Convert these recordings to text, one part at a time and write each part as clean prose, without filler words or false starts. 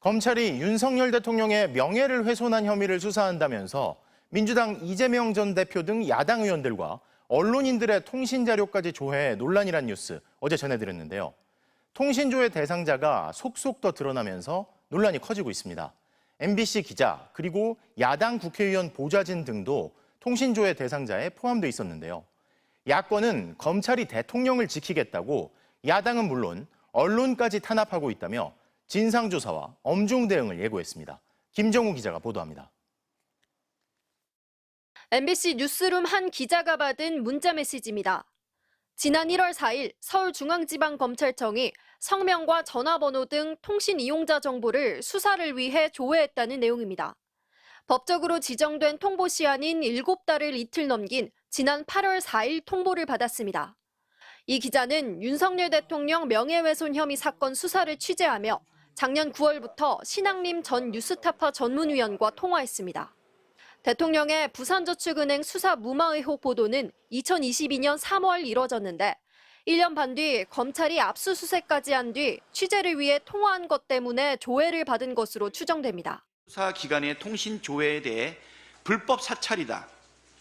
검찰이 윤석열 대통령의 명예를 훼손한 혐의를 수사한다면서 민주당 이재명 전 대표 등 야당 의원들과 언론인들의 통신 자료까지 조회해 논란이란 뉴스 어제 전해드렸는데요. 통신조회 대상자가 속속 더 드러나면서 논란이 커지고 있습니다. MBC 기자 그리고 야당 국회의원 보좌진 등도 통신조회 대상자에 포함돼 있었는데요. 야권은 검찰이 대통령을 지키겠다고 야당은 물론 언론까지 탄압하고 있다며 진상조사와 엄중 대응을 예고했습니다. 김정우 기자가 보도합니다. MBC 뉴스룸 한 기자가 받은 문자 메시지입니다. 지난 1월 4일 서울중앙지방검찰청이 성명과 전화번호 등 통신 이용자 정보를 수사를 위해 조회했다는 내용입니다. 법적으로 지정된 통보 시한인 7달을 이틀 넘긴 지난 8월 4일 통보를 받았습니다. 이 기자는 윤석열 대통령 명예훼손 혐의 사건 수사를 취재하며 작년 9월부터 신학림 전 뉴스타파 전문위원과 통화했습니다. 대통령의 부산저축은행 수사 무마 의혹 보도는 2022년 3월 이뤄졌는데 1년 반 뒤 검찰이 압수수색까지 한 뒤 취재를 위해 통화한 것 때문에 조회를 받은 것으로 추정됩니다. 수사기관의 통신 조회에 대해 불법 사찰이다,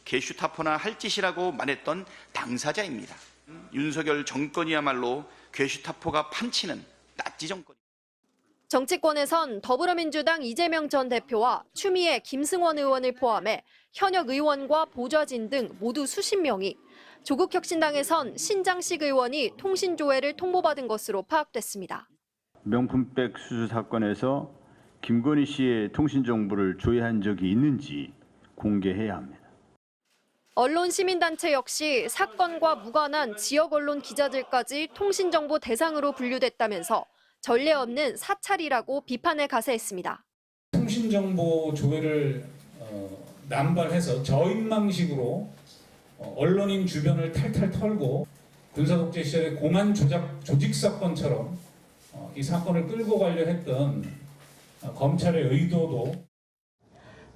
괴슈타포나 할 짓이라고 말했던 당사자입니다. 윤석열 정권이야말로 괴슈타포가 판치는 나치 정권. 정치권에선 더불어민주당 이재명 전 대표와 추미애 김승원 의원을 포함해 현역 의원과 보좌진 등 모두 수십 명이, 조국혁신당에선 신장식 의원이 통신조회를 통보받은 것으로 파악됐습니다. 명품백 수수 사건에서 김건희 씨의 통신 정보를 조회한 적이 있는지 공개해야 합니다. 언론 시민단체 역시 사건과 무관한 지역 언론 기자들까지 통신정보 대상으로 분류됐다면서 전례 없는 사찰이라고 비판에 가세했습니다. 통신정보 조회를 남발해서 저인망식으로 언론인 주변을 탈탈 털고 군사독재 시절의 공안 조직 사건처럼 이 사건을 끌고 가려 했던 검찰의 의도도.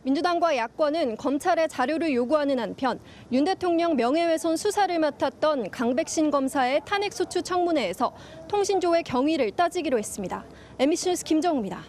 민주당과 야권은 검찰의 자료를 요구하는 한편 윤 대통령 명예훼손 수사를 맡았던 강백신 검사의 탄핵소추 청문회에서 통신조회 경위를 따지기로 했습니다. MBC 뉴스 김정우입니다.